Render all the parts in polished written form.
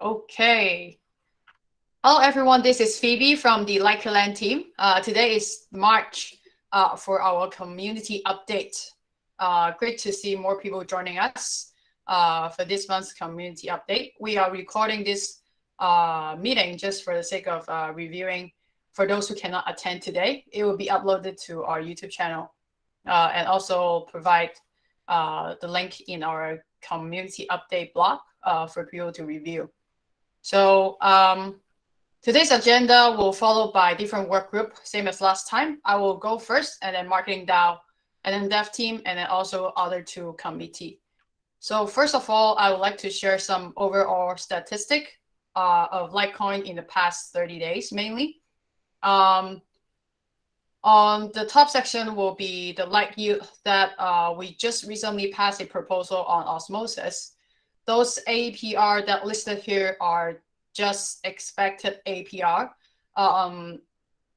Okay. Hello, everyone. This is Phoebe from the LikeCoin team. Today is March for our community update. Great to see more people joining us for this month's community update. We are recording this meeting just for the sake of reviewing. For those who cannot attend today, it will be uploaded to our YouTube channel and also provide the link in our community update blog for people to review. So today's agenda will follow by different work group, same as last time. I will go first, and then marketing DAO, and then dev team, and then also other two committee. So first of all, I would like to share some overall statistic of LikeCoin in the past 30 days, mainly. On the top section will be the like yield that we just recently passed a proposal on osmosis. Those APR that listed here are just expected APR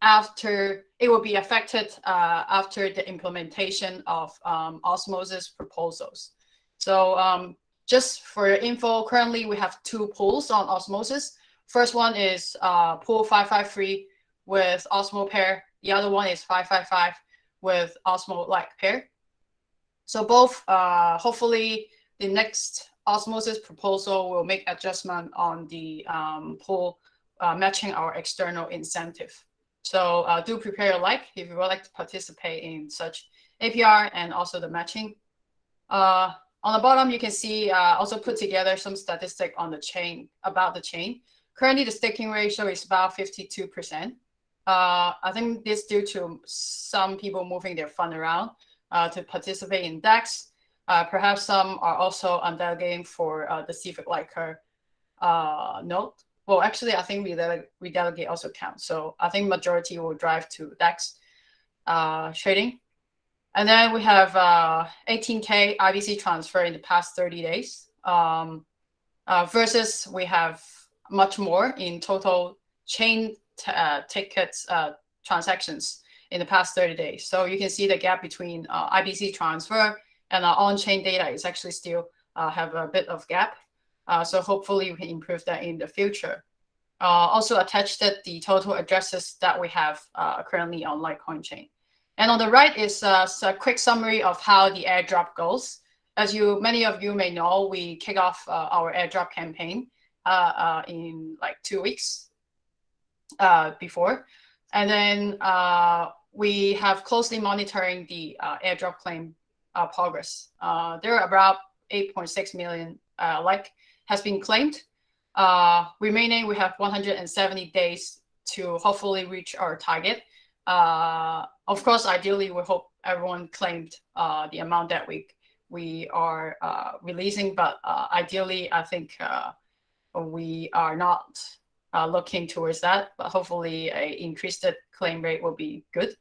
after it will be affected after the implementation of osmosis proposals. So just for your info, currently we have two pools on osmosis. First one is pool 553 with Osmo pair. The other one is 555 with Osmo like pair. So both hopefully the next osmosis proposal will make adjustment on the pool matching our external incentive. So do prepare your like if you would like to participate in such APR and also the matching. On the bottom, you can see also put together some statistic on the chain, about the chain. Currently, the staking ratio is about 52%. I think this due to some people moving their fund around to participate in DEX. Perhaps some are also undelegating for the Civic Liker node. Well, actually, I think redelegate also counts. So I think majority will drive to DEX trading. And then we have 18K IBC transfer in the past 30 days versus we have much more in total chain tickets transactions in the past 30 days. So you can see the gap between IBC transfer and our on-chain data is actually still have a bit of gap. So hopefully we can improve that in the future. Also attached the total addresses that we have currently on LikeCoin chain. And on the right is a quick summary of how the airdrop goes. As many of you may know, we kick off our airdrop campaign in like 2 weeks before. And then we have closely monitoring the airdrop claim progress. There are about 8.6 million has been claimed. Remaining, we have 170 days to hopefully reach our target. Of course, ideally, we hope everyone claimed the amount that we are releasing, but ideally, I think we are not looking towards that, but hopefully an increased claim rate will be good.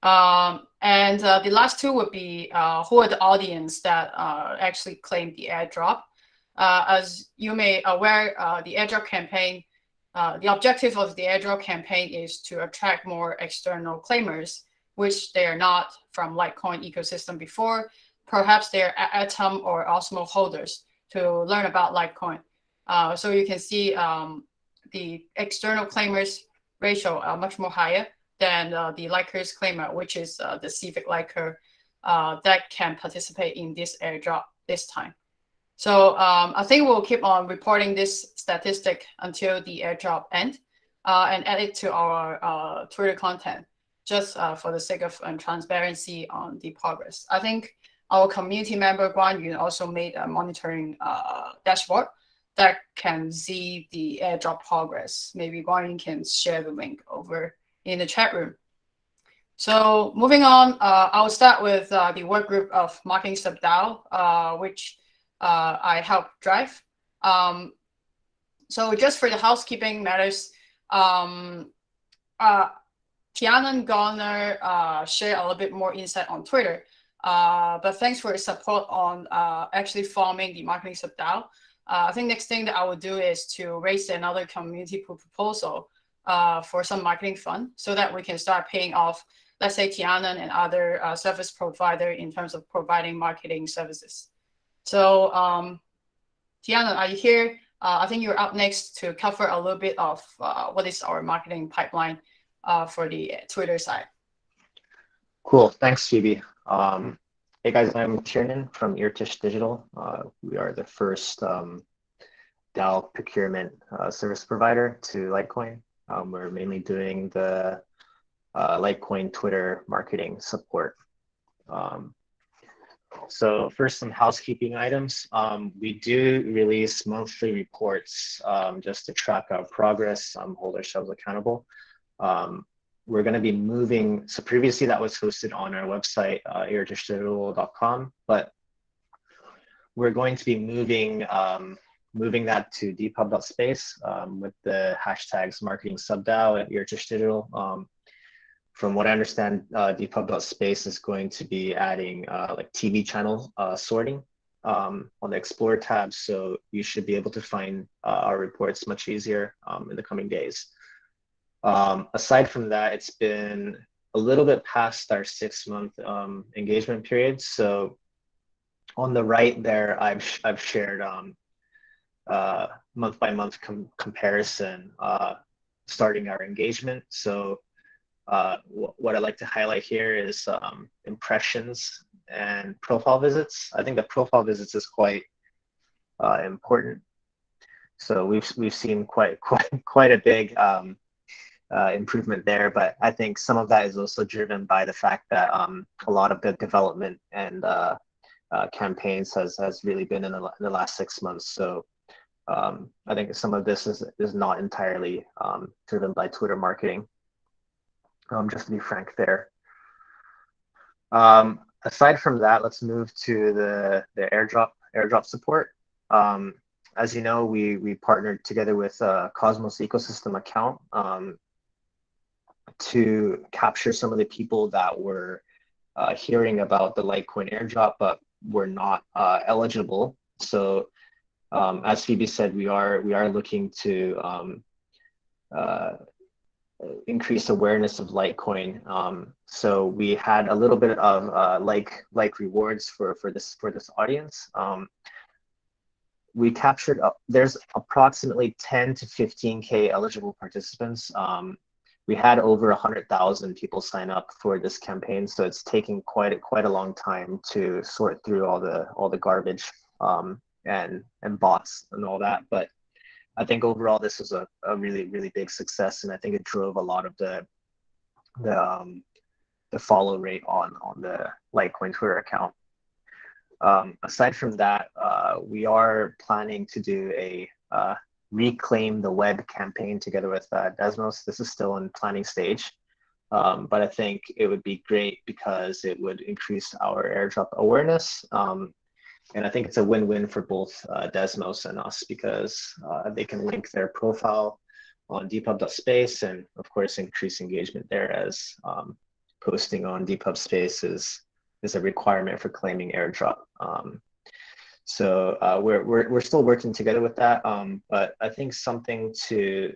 And the last two would be who are the audience that actually claimed the airdrop. As you may aware, the airdrop campaign, the objective of the airdrop campaign is to attract more external claimers, which they are not from LikeCoin ecosystem before. Perhaps they're Atom or Osmo holders to learn about LikeCoin. So you can see the external claimers ratio are much more higher than the likers claimer, which is the Civic Liker that can participate in this airdrop this time. So I think we'll keep on reporting this statistic until the airdrop end and add it to our Twitter content, just for the sake of transparency on the progress. I think our community member, Guan Yun, also made a monitoring dashboard that can see the airdrop progress. Maybe Guan Yun can share the link over in the chat room. So moving on, I'll start with the work group of marketing sub DAO, which I help drive. So just for the housekeeping matters, Tianan gonna share a little bit more insight on Twitter. But thanks for your support on actually forming the marketing sub DAO. I think next thing that I will do is to raise another community proposal for some marketing fund so that we can start paying off, let's say, Tianan and other service provider in terms of providing marketing services. So Tianan, are you here? I think you're up next to cover a little bit of what is our marketing pipeline for the Twitter side. Cool. Thanks, Phoebe. Hey guys, I'm Tiernan from Eartish Digital. We are the first DAO procurement service provider to LikeCoin. We're mainly doing the LikeCoin Twitter marketing support. So first, some housekeeping items. We do release monthly reports just to track our progress, hold ourselves accountable. We're going to be moving, so previously that was hosted on our website, irtishdigital.com, but we're going to be moving that to dpub.space with the hashtags marketing subDAO at Irtish Digital. From what I understand, dpub.space is going to be adding like TV channel sorting on the Explore tab, so you should be able to find our reports much easier in the coming days. Aside from that, it's been a little bit past our 6-month engagement period. So on the right there, I've shared month by month comparison starting our engagement. So what I'd like to highlight here is impressions and profile visits. I think the profile visits is quite important. So we've seen quite a big improvement there, but I think some of that is also driven by the fact that a lot of the development and campaigns has really been in the last 6 months. So I think some of this is not entirely driven by Twitter marketing. Just to be frank there. Aside from that, let's move to the airdrop support. As you know, we partnered together with Cosmos Ecosystem account to capture some of the people that were hearing about the LikeCoin airdrop, but were not eligible. So as Phoebe said, we are looking to increase awareness of LikeCoin. So we had a little bit of like rewards for this audience. We captured there's approximately 10 to 15K eligible participants. We had over 100,000 people sign up for this campaign, so it's taking quite a long time to sort through all the garbage and bots and all that. But I think overall this was a really big success, and I think it drove a lot of the follow rate on the LikeCoin Twitter account. Aside from that, we are planning to do a Reclaim the Web campaign together with Desmos. This is still in planning stage, but I think it would be great because it would increase our airdrop awareness. And I think it's a win-win for both Desmos and us because they can link their profile on dpub.space and of course increase engagement there, as posting on dpub.space is a requirement for claiming airdrop. So we're still working together with that, but I think something to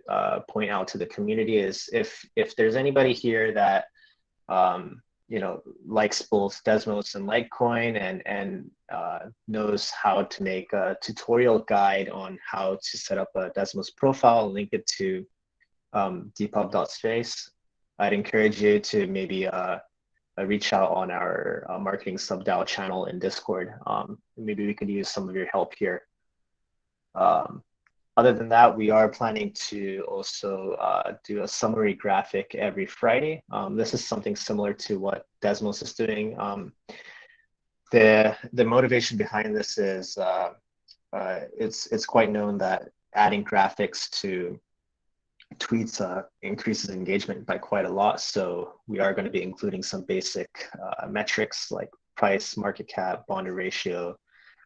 point out to the community is if there's anybody here that you know, likes both Desmos and LikeCoin and knows how to make a tutorial guide on how to set up a Desmos profile, link it to dpub.space, I'd encourage you to maybe reach out on our marketing subDAO channel in Discord. Maybe we could use some of your help here. Other than that, we are planning to also do a summary graphic every Friday. This is something similar to what Desmos is doing. The motivation behind this is it's quite known that adding graphics to tweets increases engagement by quite a lot. So we are going to be including some basic metrics like price, market cap, bond ratio,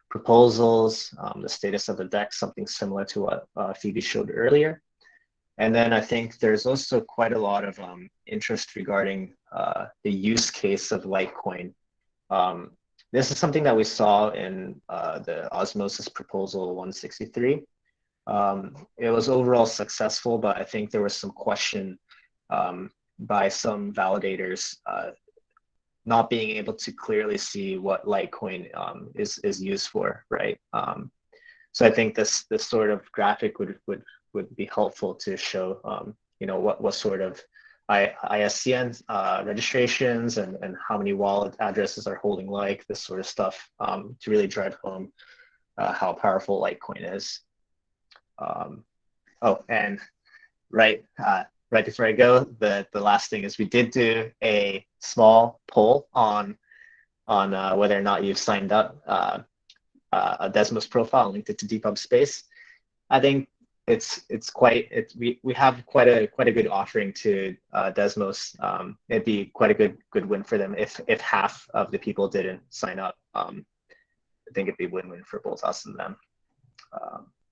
proposals, the status of the deck, something similar to what Phoebe showed earlier. And then I think there's also quite a lot of interest regarding the use case of LikeCoin. This is something that we saw in the Osmosis proposal 163. It was overall successful, but I think there was some question by some validators not being able to clearly see what LikeCoin is used for, right? So I think this sort of graphic would be helpful to show what sort of ISCN registrations and how many wallet addresses are holding this sort of stuff to really drive home how powerful LikeCoin is. And right before I go, the last thing is we did do a small poll on whether or not you've signed up a Desmos profile linked it to Depop Space. I think we have quite a good offering to Desmos. It'd be quite a good win for them if half of the people didn't sign up. I think it'd be win-win for both us and them.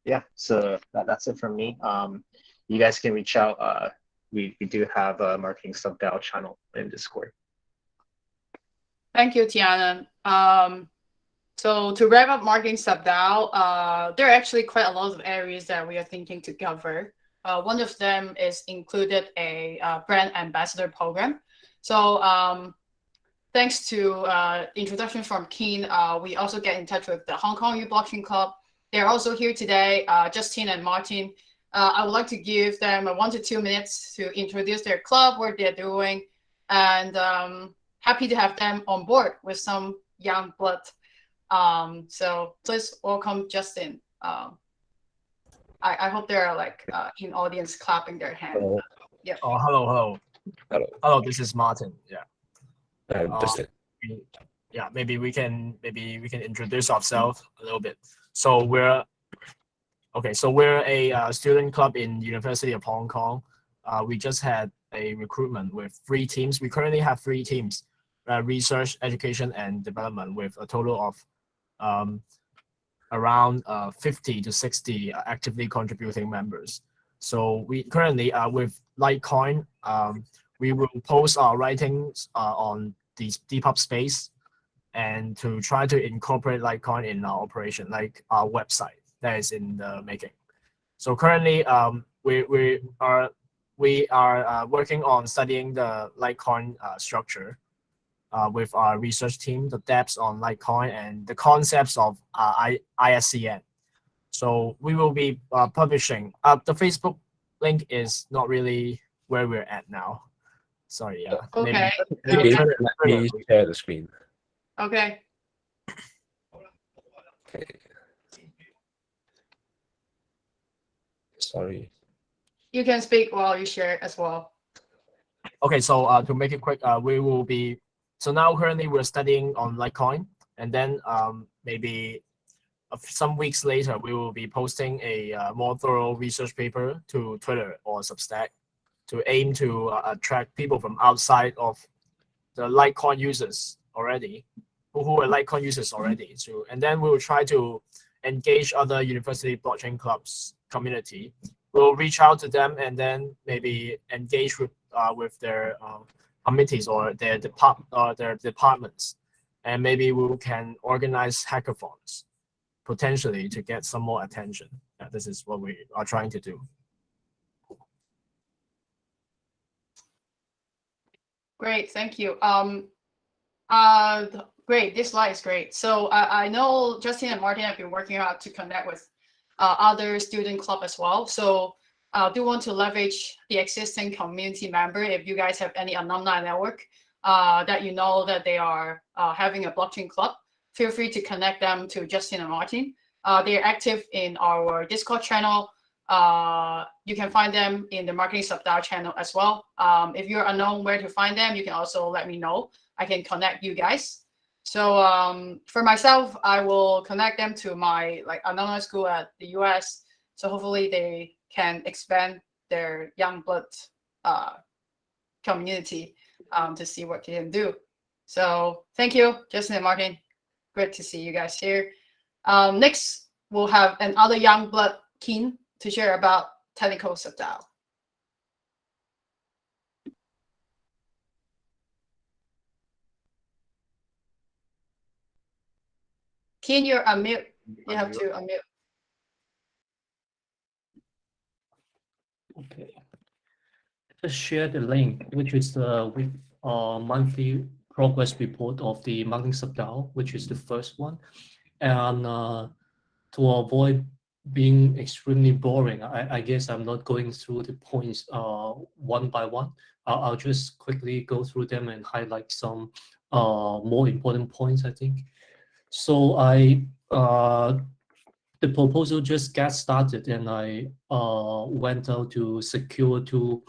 Yeah, so that's it from me. You guys can reach out. We do have a marketing sub-DAO channel in Discord. Thank you, Tiana. So to wrap up marketing sub-DAO, there are actually quite a lot of areas that we are thinking to cover. One of them is included a brand ambassador program. So thanks to introduction from Keen, we also get in touch with the Hong Kong Youth Blockchain Club. They're also here today, Justin and Martin. I would like to give them 1 to 2 minutes to introduce their club, what they're doing, and happy to have them on board with some young blood. So please welcome Justin. I hope they're in audience clapping their hand. Hello. Yeah. Oh, hello. Hello, this is Martin. Yeah. Justin. Yeah, maybe we can introduce ourselves a little bit. So we're a student club in University of Hong Kong. We just had a recruitment with 3 teams. We currently have 3 teams: research, education, and development, with a total of around 50 to 60 actively contributing members. So we currently with LikeCoin, we will post our writings on the Depop Space, and to try to incorporate LikeCoin in our operation, like our website that is in the making. So currently, we are working on studying the LikeCoin structure with our research team, the depths on LikeCoin and the concepts of ISCN. So we will be publishing. The Facebook link is not really where we're at now. Sorry. Okay. Maybe let me share the screen. Okay. Okay. Sorry. You can speak while you share it as well. Okay, so to make it quick, we will be. So now currently we're studying on LikeCoin, and then maybe some weeks later we will be posting a more thorough research paper to Twitter or Substack to aim to attract people from outside of the LikeCoin users already, who are LikeCoin users already. And then we will try to engage other university blockchain clubs community. We'll reach out to them and then maybe engage with their committees or their departments, and maybe we can organize hackathons potentially to get some more attention. This is what we are trying to do. Great, thank you. Great, this slide is great. So I know Justin and Martin have been working hard to connect with other student club as well. So I do want to leverage the existing community member. If you guys have any alumni network that you know that they are having a blockchain club, feel free to connect them to Justin and Martin. They're active in our Discord channel. You can find them in the marketing sub-DAO channel as well. If you're unknown where to find them, you can also let me know. I can connect you guys. So for myself, I will connect them to my alumni school at the US. So hopefully they can expand their young blood community to see what they can do. So thank you, Justin and Martin. Great to see you guys here. Next, we'll have another young blood Keen to share about technical sub-DAO. Keen, you're unmute. You have to unmute. Okay. Just share the link, which is with monthly progress report of the marketing sub-DAO, which is the first one. And to avoid being extremely boring, I guess I'm not going through the points one by one. I'll just quickly go through them and highlight some more important points, I think. So the proposal just got started, and I went out to secure two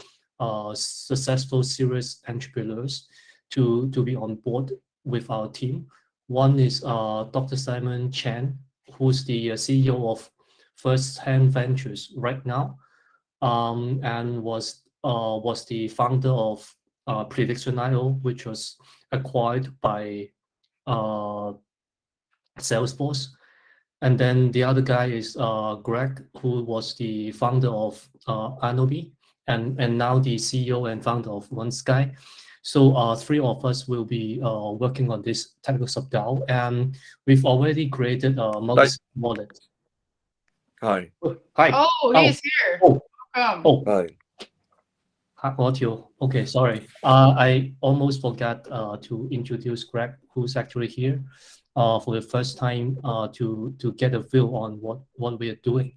successful serious entrepreneurs to be on board with our team. One is Dr. Simon Chan, who's the CEO of First Hand Ventures right now, and was the founder of Prediction.io, which was acquired by Salesforce. And then the other guy is Greg, who was the founder of Anobi, and now the CEO and founder of OneSky. So three of us will be working on this technical sub-DAO, and we've already created a multi-wallet. Hi. Hi. Oh, he's here. Oh, Welcome. oh, Hi. audio. Okay, sorry. I almost forgot to introduce Greg, who's actually here for the first time to get a view on what we are doing.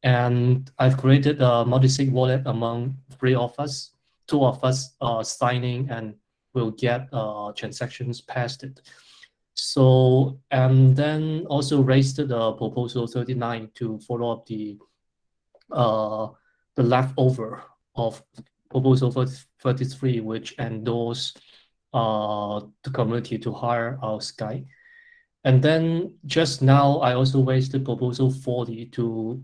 And I've created a multi-sig wallet among three of us. Two of us signing and will get transactions past it. So, and then also raised the proposal 39 to follow up the leftover of proposal 33, which endorsed the community to hire our Sky. And then just now, I also raised the proposal 40 to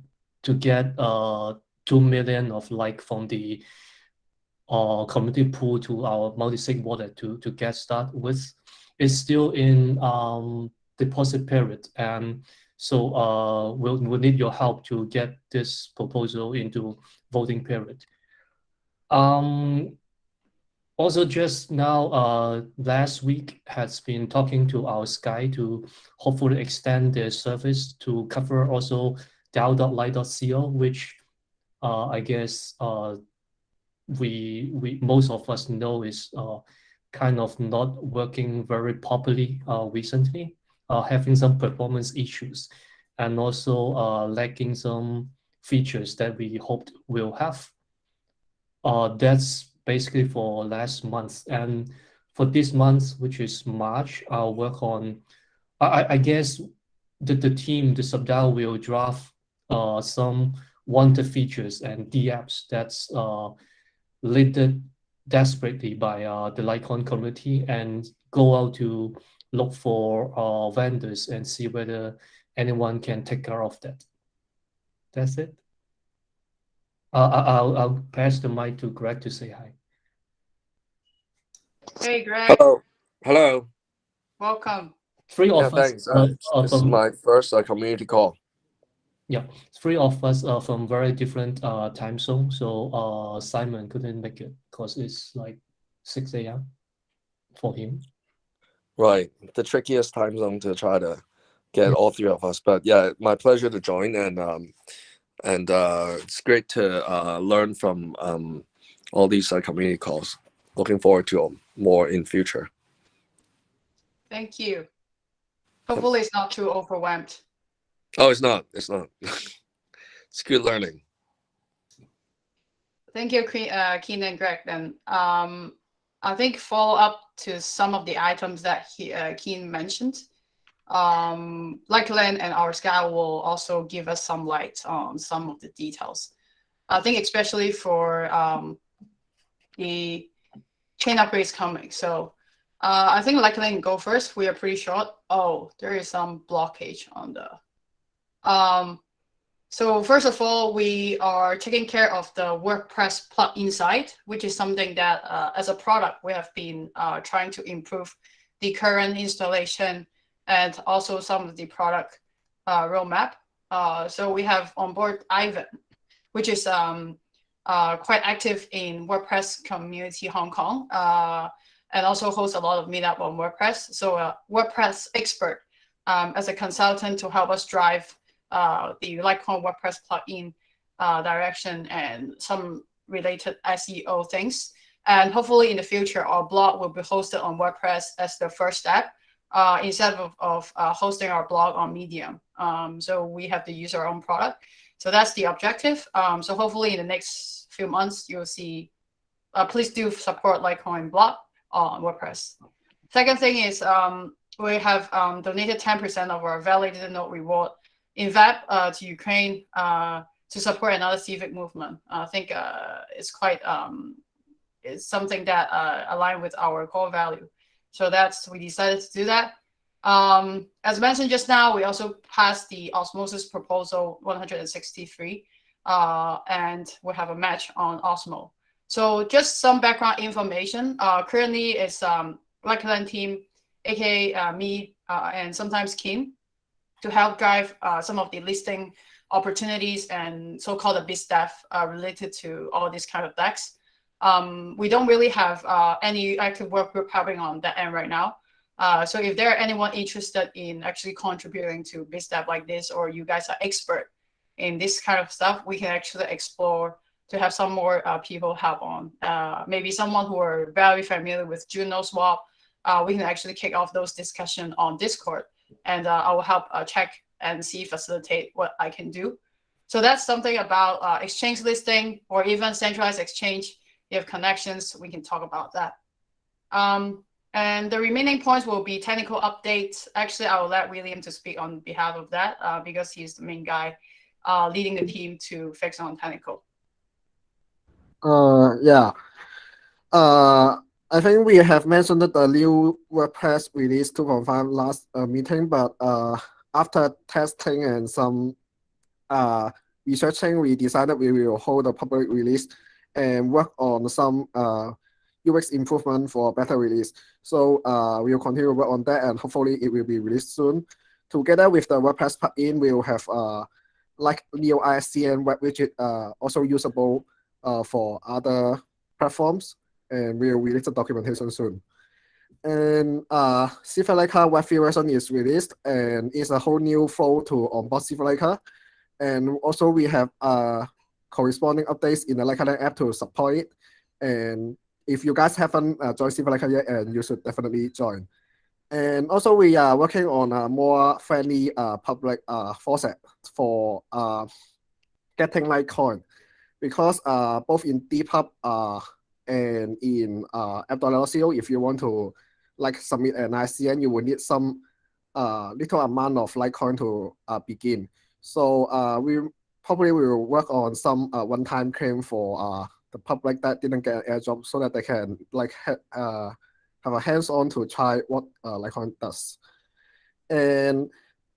get 2 million of from the community pool to our multi-sig wallet to get started with. It's still in deposit period, and so we'll need your help to get this proposal into voting period. Also, just now, last week has been talking to our Sky to hopefully extend their service to cover also DAO.Lite.co, which I guess we most of us know is kind of not working very properly recently, having some performance issues, and also lacking some features that we hoped will have. That's basically for last month, and for this month, which is March, I'll work on. I guess the team, the sub-DAO, will draft some wanted features and DApps that's needed desperately by the LikeCoin community, and go out to look for vendors and see whether anyone can take care of that. That's it. I'll pass the mic to Greg to say hi. Hey, Greg. Hello. Hello. Welcome. Three Yeah, of us. thanks. This is my first community call. Yeah, three of us are from very different time zones. So Simon couldn't make it because it's like 6 a.m. for him. Right. The trickiest time zone to try to get all three of us. But yeah, my pleasure to join, and it's great to learn from all these community calls. Looking forward to more in future. Thank you. Hopefully it's not too overwhelmed. Oh, it's not. It's not. It's good learning. Thank you, Keen and Greg. Then I think follow up to some of the items that Keen mentioned. LikeCoin and our Sky will also give us some light on some of the details. I think especially for the chain upgrades coming. So I think LikeCoin go first. We are pretty short. Oh, there is some blockage on the. So first of all, we are taking care of the WordPress plugin side, which is something that as a product, we have been trying to improve the current installation and also some of the product roadmap. So we have on board Ivan, which is quite active in WordPress community Hong Kong, and also hosts a lot of meetup on WordPress. So a WordPress expert as a consultant to help us drive the LikeCoin WordPress plugin direction and some related SEO things. And hopefully in the future, our blog will be hosted on WordPress as the first step, instead of hosting our blog on Medium. So we have to use our own product. So that's the objective. So hopefully in the next few months, you'll see, please do support LikeCoin blog on WordPress. Second thing is we have donated 10% of our validated node reward in VAP to Ukraine to support another civic movement. I think it's quite, it's something that align with our core value. So we decided to do that. As mentioned just now, we also passed the Osmosis proposal 163, and we have a match on Osmo. So just some background information. Currently, it's LikeCoin team, aka me, and sometimes Kim, to help drive some of the listing opportunities and so-called biz dev related to all these kind of decks. We don't really have any active work group helping on that end right now. So if there are anyone interested in actually contributing to biz dev like this, or you guys are expert in this kind of stuff, we can actually explore to have some more people help on. Maybe someone who are very familiar with Juno Swap. We can actually kick off those discussions on Discord, and I will help check and facilitate what I can do. So that's something about exchange listing or even centralized exchange. If you have connections, we can talk about that. And the remaining points will be technical updates. Actually, I will let William to speak on behalf of that because he's the main guy leading the team to fix on technical. Yeah. I think we have mentioned that the new WordPress release 2.5 last meeting, but after testing and some researching, we decided we will hold a public release and work on some UX improvement for better release. So we will continue to work on that, and hopefully it will be released soon. Together with the WordPress plugin, we will have like Neo ISCN web widget also usable for other platforms, and we will release the documentation soon. And Civic web version is released, and it's a whole new flow to onboard Civic. And also we have corresponding updates in the LikeCoin app to support it. And if you guys haven't joined Civic yet, and you should definitely join. And also we are working on a more friendly public faucet for getting LikeCoin, because both in Depop and in app.co, if you want to like submit an ICN, you will need some little amount of LikeCoin to begin. So we probably will work on some one-time claim for the public that didn't get an airdrop, so that they can like have a hands-on to try what LikeCoin does. And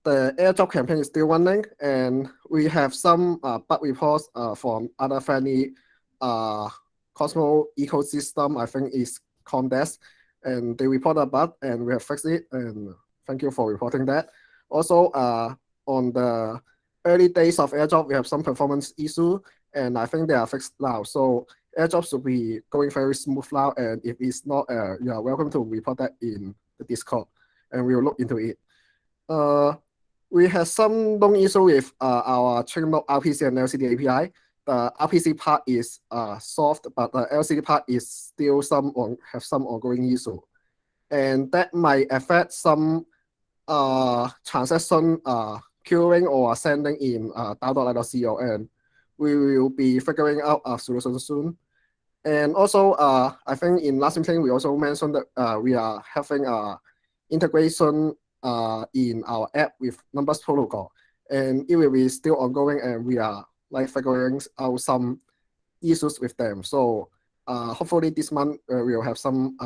the airdrop campaign is still running, and we have some bug reports from other friendly Cosmo ecosystem. I think is Condesk, and they report a bug, and we have fixed it. And thank you for reporting that. Also, on the early days of airdrop, we have some performance issue, and I think they are fixed now. So airdrop should be going very smooth now. And if it's not, you are welcome to report that in the Discord, and we will look into it. We have some long issue with our chain node RPC and LCD API. The RPC part is solved, but the LCD part is still have some ongoing issue, and that might affect some transaction queuing or sending in DAO.io, and we will be figuring out a solution soon. And also, I think in last meeting we also mentioned that we are having integration in our app with Numbers Protocol, and it will be still ongoing, and we are like figuring out some issues with them. So hopefully this month we will have some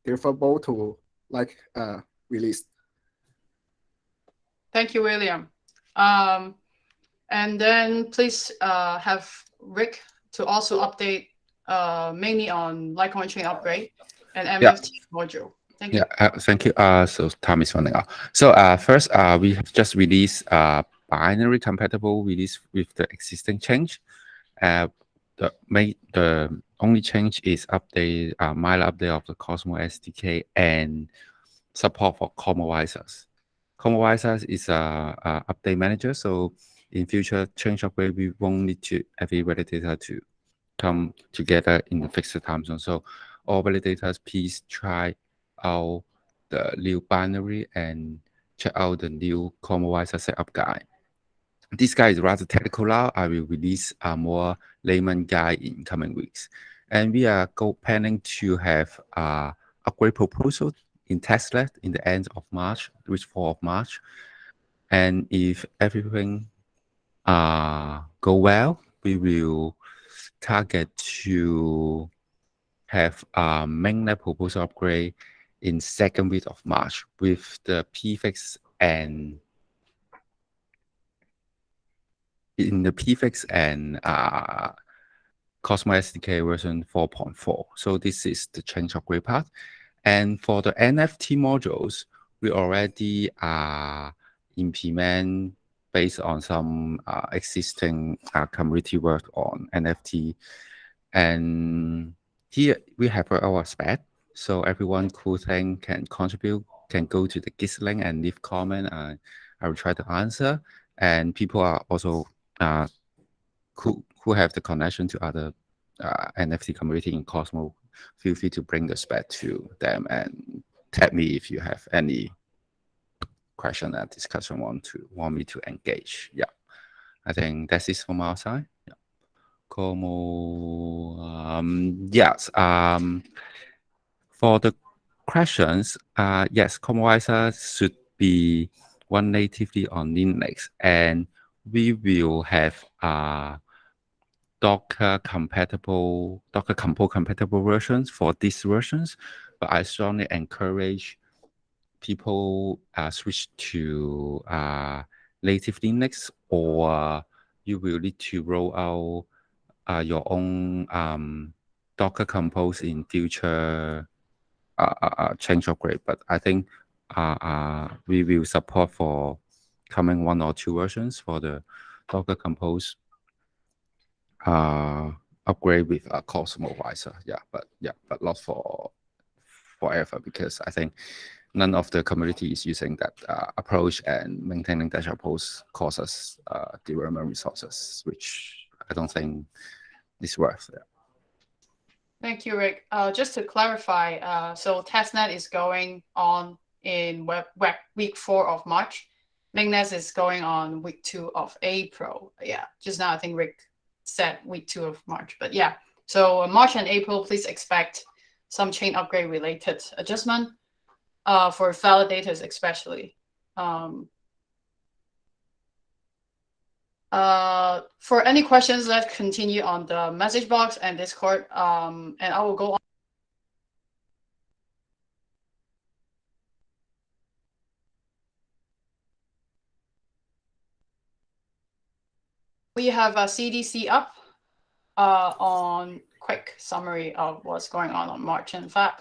deliverable to like release. Thank you, William. And then please have Rick to also update mainly on LikeCoin chain upgrade and MFT module. Thank you. Thank you. So time is running out. So first, we have just released binary compatible release with the existing change. The only change is update minor update of the Cosmo SDK and support for Comovisors. Comovisors is a update manager, so in future change upgrade we won't need to every validator to come together in the fixed time zone. So all validators, please try out the new binary and check out the new Commovisor setup guide. This guide is rather technical now. I will release a more layman guide in coming weeks. And we are planning to have upgrade proposal in testnet in the end of March, which 4th of March. And if everything go well, we will target to have a mainnet proposal upgrade in 2nd week of March with the prefix and Cosmo SDK version 4.4. So this is the change upgrade part. And for the NFT modules, we already implement based on some existing community work on NFT. And here we have our spec. So everyone who can contribute can go to the Git link and leave comment. I will try to answer. And people are also who have the connection to other NFT community in Cosmo, feel free to bring the spec to them and tag me if you have any question and discussion want me to engage. Yeah, I think that's it from our side. Yeah. Como, yes. For the questions, yes, Commovisor should be run natively on Linux, and we will have Docker Compose compatible versions for these versions. But I strongly encourage people switch to native Linux, or you will need to roll out your own Docker Compose in future change upgrade. But I think we will support for coming 1 or 2 versions for the Docker Compose upgrade with a Cosmo visor. But not for forever, because I think none of the community is using that approach, and maintaining that approach causes development resources, which I don't think is worth it. Thank you, Rick. Just to clarify, so testnet is going on in week 4 of March. Mainnet is going on week 2 of April. Yeah, just now I think Rick said week 2 of March, but yeah. So March and April, please expect some chain upgrade related adjustment for validators especially. For any questions, let's continue on the message box and Discord, and I will go on. We have a CDC up on quick summary of what's going on March and Feb.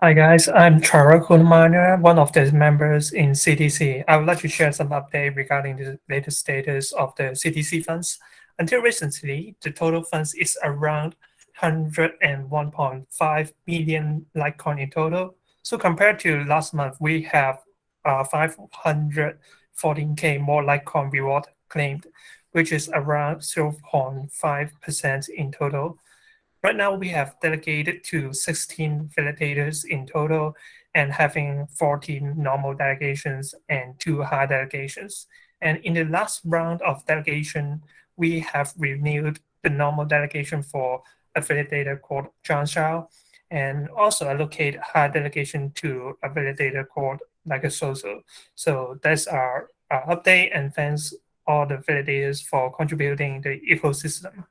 Hi guys, I'm Chara Kunmania, one of the members in CTC. I would like to share some update regarding the latest status of the CTC funds. Until recently, the total funds is around 101.5 million LikeCoin in total. So compared to last month, we have 514K more LikeCoin reward claimed, which is around 0.5% in total. Right now, we have delegated to 16 validators in total, and having 14 normal delegations and 2 high delegations. And in the last round of delegation, we have renewed the normal delegation for a validator called John Shao, and also allocate high delegation to a validator called LikeSoso. So that's our update, and thanks all the validators for contributing the ecosystem.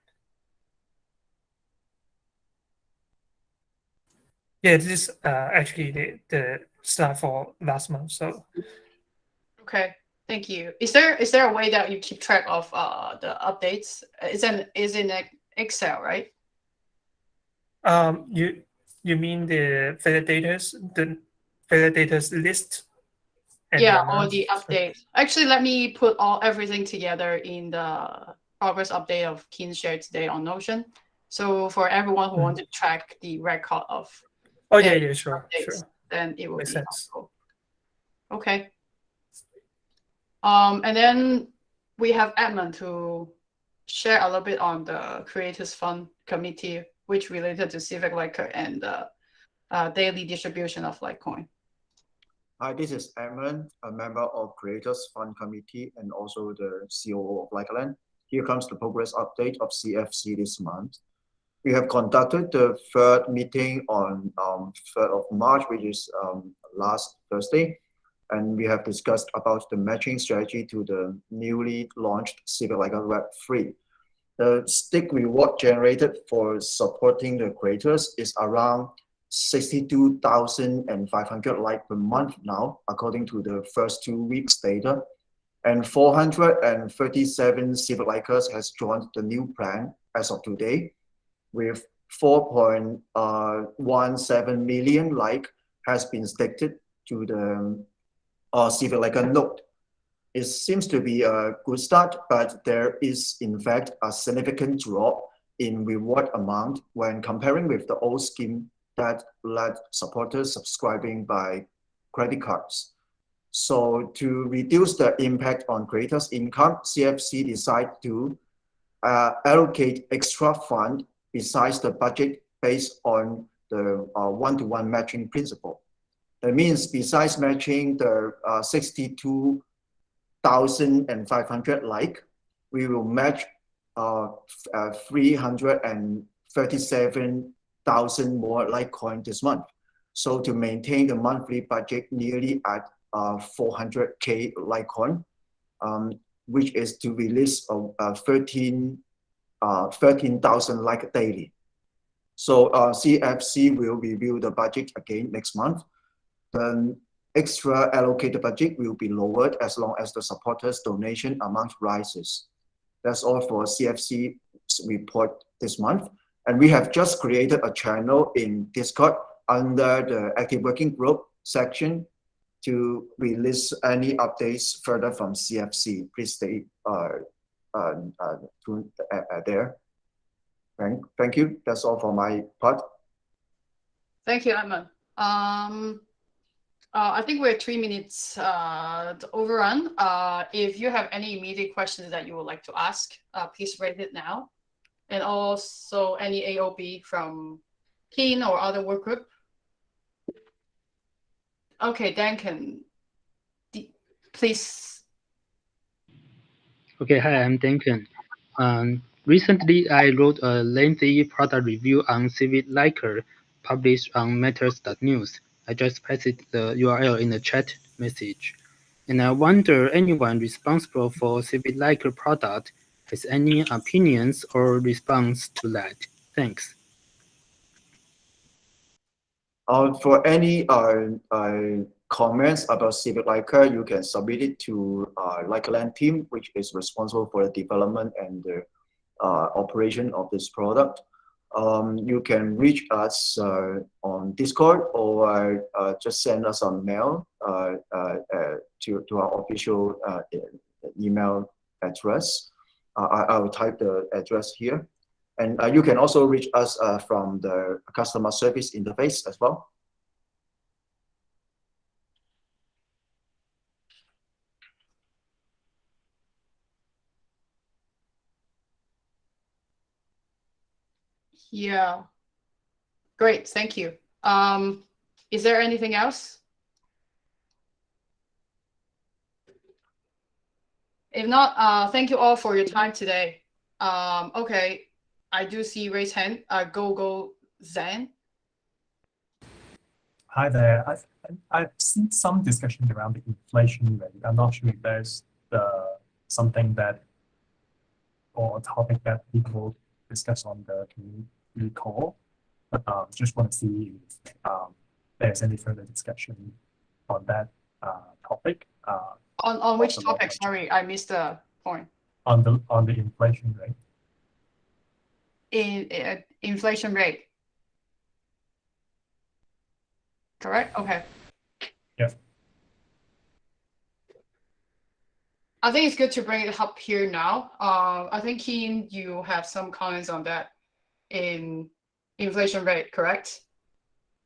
Yeah, this is actually the slide for last month. So okay, thank you. Is there a way that you keep track of the updates? Is in Excel, right? You mean the validators list? Yeah, all the updates. Actually, let me put everything together in the progress update of Keen shared today on Notion. So for everyone who wants to track the record of sure, updates, then it will Makes be sense. helpful. Okay. And then we have Edmund to share a little bit on the Creators Fund Committee, which related to Civic Liker and daily distribution of LikeCoin. Hi, this is Aaron, a member of Creators Fund Committee and also the COO of LikeCoin. Here comes the progress update of CFC this month. We have conducted the third meeting on 3rd of March, which is last Thursday. And we have discussed about the matching strategy to the newly launched Civic LikeCoin Web3. The stake reward generated for supporting the creators is around 62,500 like per month now, according to the first 2 weeks data. And 437 Civic Likers has joined the new plan as of today, with 4.17 million like has been staked to the Civic Liker node. It seems to be a good start, but there is in fact a significant drop in reward amount when comparing with the old scheme that let supporters subscribing by credit cards. So to reduce the impact on creators' income, CFC decided to allocate extra fund besides the budget based on the one-to-one matching principle. That means besides matching the 62,500 like, we will match 337,000 more LikeCoin this month. So to maintain the monthly budget nearly at 400K LikeCoin, which is to release 13,000 like daily. So CFC will review the budget again next month. The extra allocated budget will be lowered as long as the supporters' donation amount rises. That's all for CFC's report this month. And we have just created a channel in Discord under the Active Working Group section to release any updates further from CFC. Please stay tuned there. Thank you. That's all for my part. Thank you, Edmund. I think we're 3 minutes overrun. If you have any immediate questions that you would like to ask, please raise it now. And also any AOB from Keen or other work group. Okay, Duncan, please. Okay, hi, I'm Duncan. Recently, I wrote a lengthy product review on Civic Liker published on matters.news. I just pasted the URL in the chat message. And I wonder anyone responsible for Civic Liker product has any opinions or response to that. Thanks. For any comments about Civic Liker, you can submit it to LikeLand team, which is responsible for the development and the operation of this product. You can reach us on Discord or just send us a mail to our official email address. I will type the address here. And you can also reach us from the customer service interface as well. Yeah, great, thank you. Is there anything else? If not, thank you all for your time today. Okay, I do see raised hand. Go Zan. Hi there. I've seen some discussion around the inflation rate. I'm not sure if there's something that or a topic that people discuss on the community call. Just want to see if there's any further discussion on that topic. On which topic? Sorry, I missed the point. On the inflation rate. Inflation rate. Correct? Okay. Yes. I think it's good to bring it up here now. I think, Keen, you have some comments on that in inflation rate, correct?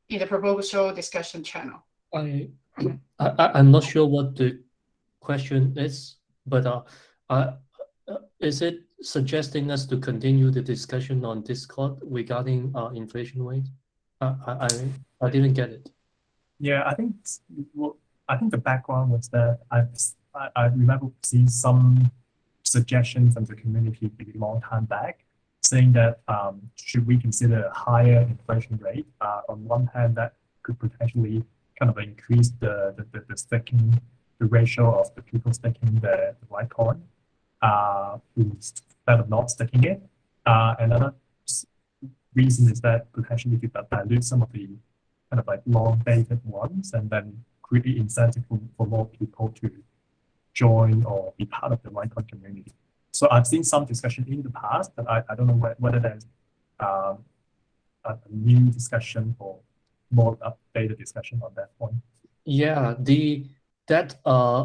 In the proposal discussion channel. I'm not sure what the question is, but is it suggesting us to continue the discussion on Discord regarding inflation rate? I didn't get it. Yeah, I think I think the background was that I remember seeing some suggestions from the community a long time back, saying that should we consider a higher inflation rate? On one hand, that could potentially kind of increase the staking, the ratio of the people staking the LikeCoin, instead of not staking it. Another reason is that potentially could dilute some of the kind of like long-dated ones, and then create incentive for more people to join or be part of the LikeCoin community. So I've seen some discussion in the past, but I don't know whether there's a new discussion or more updated discussion on that point. Yeah, that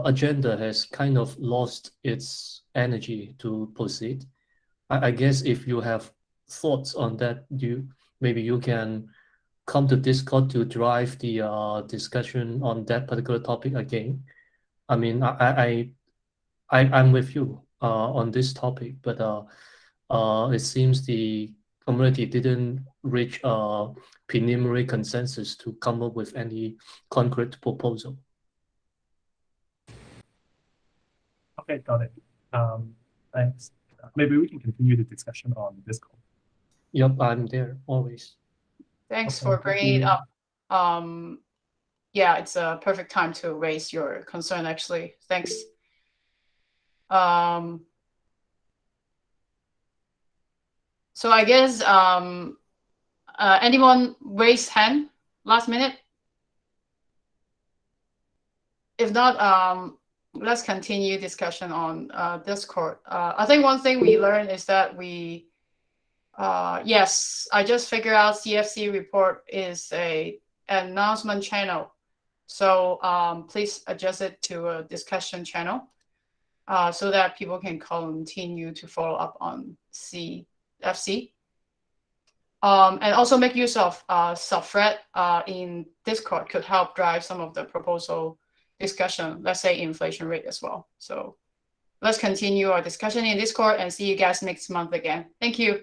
agenda has kind of lost its energy to proceed. I guess if you have thoughts on that, maybe you can come to Discord to drive the discussion on that particular topic again. I mean, I'm with you on this topic, but it seems the community didn't reach a preliminary consensus to come up with any concrete proposal. Okay, got it. Thanks. Maybe we can continue the discussion on Discord. Yep, I'm there always. Thanks Okay, for thank bringing it you. up. Yeah, it's a perfect time to raise your concern, actually. Thanks. So I guess anyone raise hand last minute? If not, let's continue discussion on Discord. I think one thing we learned is that yes, I just figured out CFC report is an announcement channel. So please adjust it to a discussion channel so that people can continue to follow up on CFC. And also make use of subthread in Discord could help drive some of the proposal discussion, let's say inflation rate as well. So let's continue our discussion in Discord and see you guys next month again. Thank you.